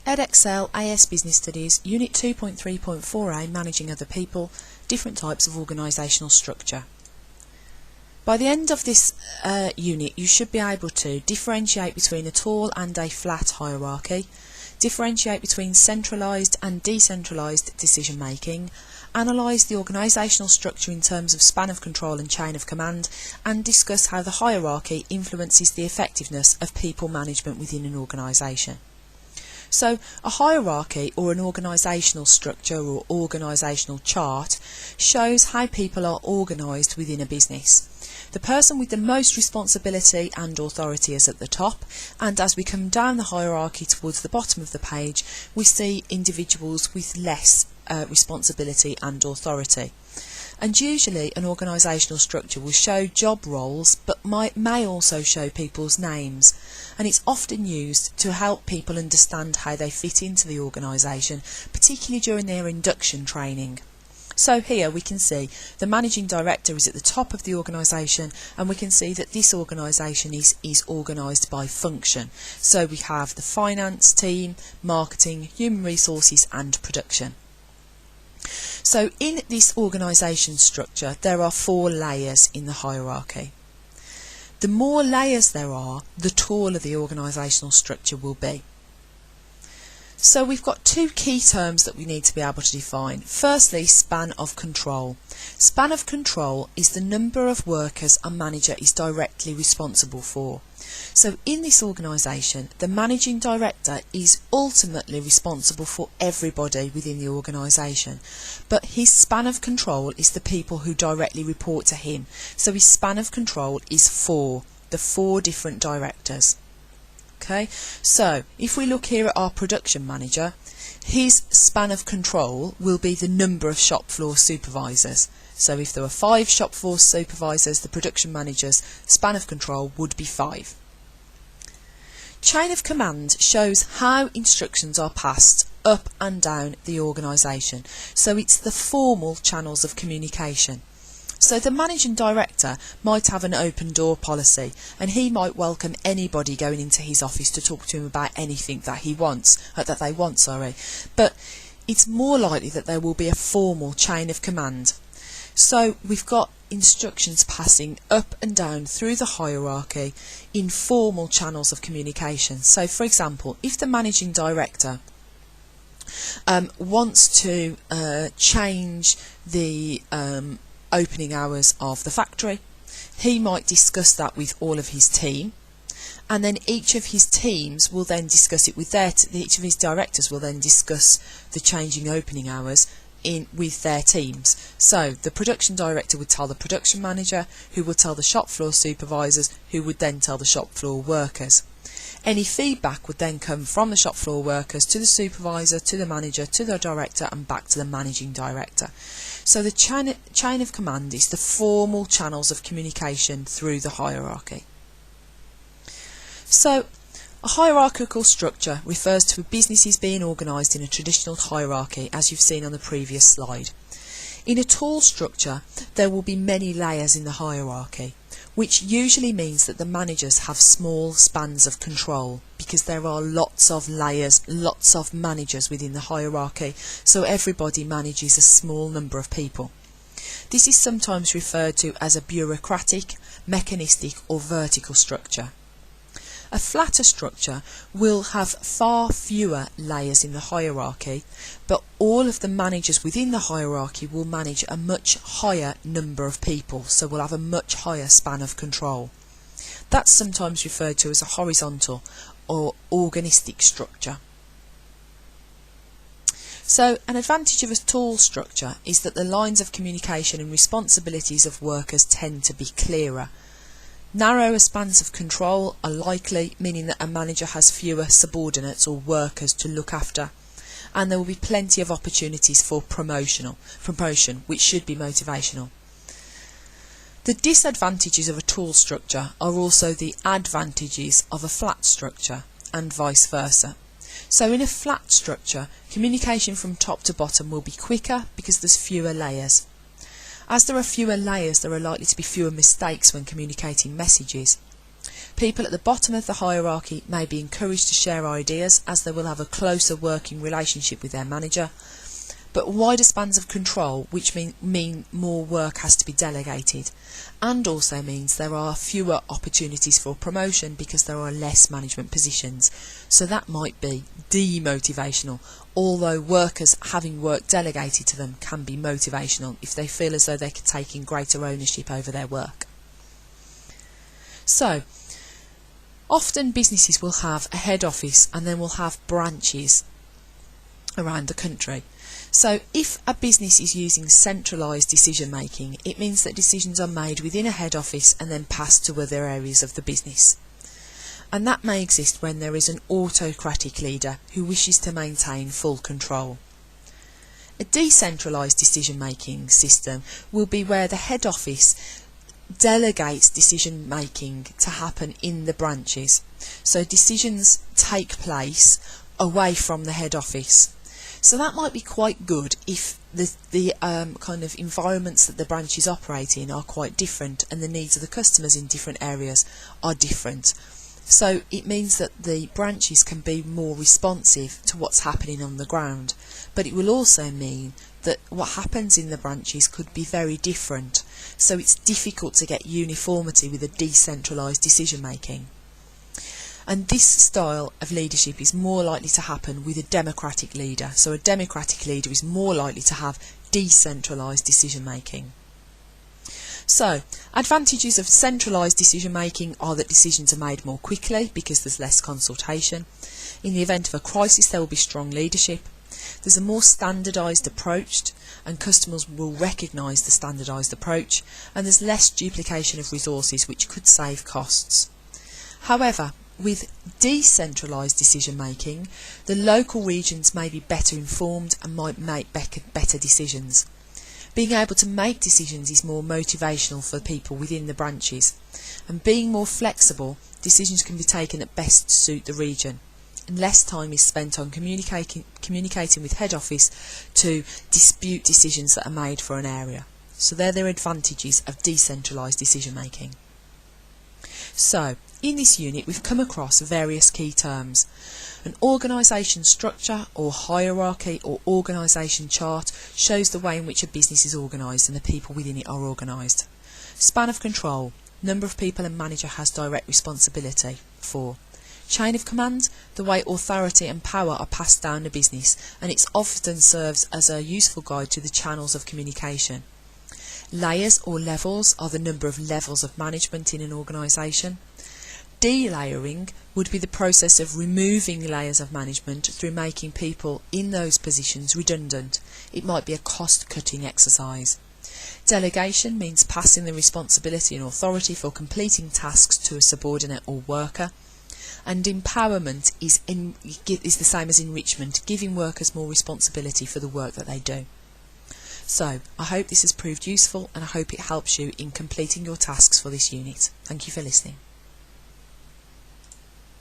Edexcel AS Business Studies, Unit 2.3.4a, Managing Other People, Different Types of Organisational Structure. By the end of this unit, you should be able to differentiate between a tall and a flat hierarchy, differentiate between centralised and decentralised decision making, analyse the organisational structure in terms of span of control and chain of command, and discuss how the hierarchy influences the effectiveness of people management within an organisation. So, a hierarchy or an organisational structure or organisational chart shows how people are organised within a business. The person with the most responsibility and authority is at the top, and as we come down the hierarchy towards the bottom of the page, we see individuals with less responsibility and authority. And usually an organisational structure will show job roles but may also show people's names, and it's often used to help people understand how they fit into the organisation, particularly during their induction training. So here we can see the managing director is at the top of the organisation, and we can see that this organisation is organised by function. So we have the finance team, marketing, human resources and production. So in this organisation structure there are 4 layers in the hierarchy. The more layers there are, the taller the organisational structure will be. So we've got 2 key terms that we need to be able to define. Firstly, span of control. Span of control is the number of workers a manager is directly responsible for. So in this organisation, the managing director is ultimately responsible for everybody within the organisation, but his span of control is the people who directly report to him. So his span of control is 4, the 4 different directors. Okay, so if we look here at our production manager, his span of control will be the number of shop floor supervisors. So if there were 5 shop floor supervisors, the production manager's span of control would be 5. Chain of command shows how instructions are passed up and down the organisation. So it's the formal channels of communication. So the managing director might have an open door policy, and he might welcome anybody going into his office to talk to him about anything that they want. But it's more likely that there will be a formal chain of command. So we've got instructions passing up and down through the hierarchy in formal channels of communication. So for example, if the managing director wants to change the opening hours of the factory, he might discuss that with all of his team, and then each of his teams will then discuss it with each of his directors will then discuss the changing opening hours with their teams. So the production director would tell the production manager, who would tell the shop floor supervisors, who would then tell the shop floor workers. Any feedback would then come from the shop floor workers to the supervisor, to the manager, to the director, and back to the managing director. So the chain of command is the formal channels of communication through the hierarchy. So a hierarchical structure refers to businesses being organised in a traditional hierarchy, as you've seen on the previous slide. In a tall structure, there will be many layers in the hierarchy, which usually means that the managers have small spans of control, because there are lots of layers, lots of managers within the hierarchy, so everybody manages a small number of people. This is sometimes referred to as a bureaucratic, mechanistic or vertical structure. A flatter structure will have far fewer layers in the hierarchy, but all of the managers within the hierarchy will manage a much higher number of people, so will have a much higher span of control. That's sometimes referred to as a horizontal or organistic structure. So an advantage of a tall structure is that the lines of communication and responsibilities of workers tend to be clearer. Narrower spans of control are likely, meaning that a manager has fewer subordinates or workers to look after, and there will be plenty of opportunities for promotion, which should be motivational. The disadvantages of a tall structure are also the advantages of a flat structure, and vice versa. So in a flat structure, communication from top to bottom will be quicker because there's fewer layers. As there are fewer layers, there are likely to be fewer mistakes when communicating messages. People at the bottom of the hierarchy may be encouraged to share ideas as they will have a closer working relationship with their manager, but wider spans of control, which mean more work has to be delegated, and also means there are fewer opportunities for promotion because there are less management positions. So that might be demotivational, although workers having work delegated to them can be motivational if they feel as though they can take in greater ownership over their work. So, often businesses will have a head office and then will have branches around the country. So if a business is using centralised decision making, it means that decisions are made within a head office and then passed to other areas of the business. And that may exist when there is an autocratic leader who wishes to maintain full control. A decentralised decision making system will be where the head office delegates decision making to happen in the branches. So decisions take place away from the head office. So that might be quite good if the kind of environments that the branches operate in are quite different and the needs of the customers in different areas are different. So it means that the branches can be more responsive to what's happening on the ground. But it will also mean that what happens in the branches could be very different. So it's difficult to get uniformity with a decentralised decision making. And this style of leadership is more likely to happen with a democratic leader. So a democratic leader is more likely to have decentralised decision making. So, advantages of centralised decision making are that decisions are made more quickly because there's less consultation. In the event of a crisis, there will be strong leadership. There's a more standardised approach and customers will recognise the standardised approach, and there's less duplication of resources which could save costs. However, with decentralised decision making, the local regions may be better informed and might make better decisions. Being able to make decisions is more motivational for people within the branches, and being more flexible, decisions can be taken that best suit the region, and less time is spent on communicating with head office to dispute decisions that are made for an area. So they're the advantages of decentralised decision making. So, in this unit we've come across various key terms. An organisation structure or hierarchy or organisation chart shows the way in which a business is organised and the people within it are organised. Span of control, number of people a manager has direct responsibility for. Chain of command, the way authority and power are passed down the business, and it often serves as a useful guide to the channels of communication. Layers or levels are the number of levels of management in an organisation. Delayering would be the process of removing layers of management through making people in those positions redundant. It might be a cost-cutting exercise. Delegation means passing the responsibility and authority for completing tasks to a subordinate or worker. And empowerment is the same as enrichment, giving workers more responsibility for the work that they do. So, I hope this has proved useful and I hope it helps you in completing your tasks for this unit. Thank you for listening.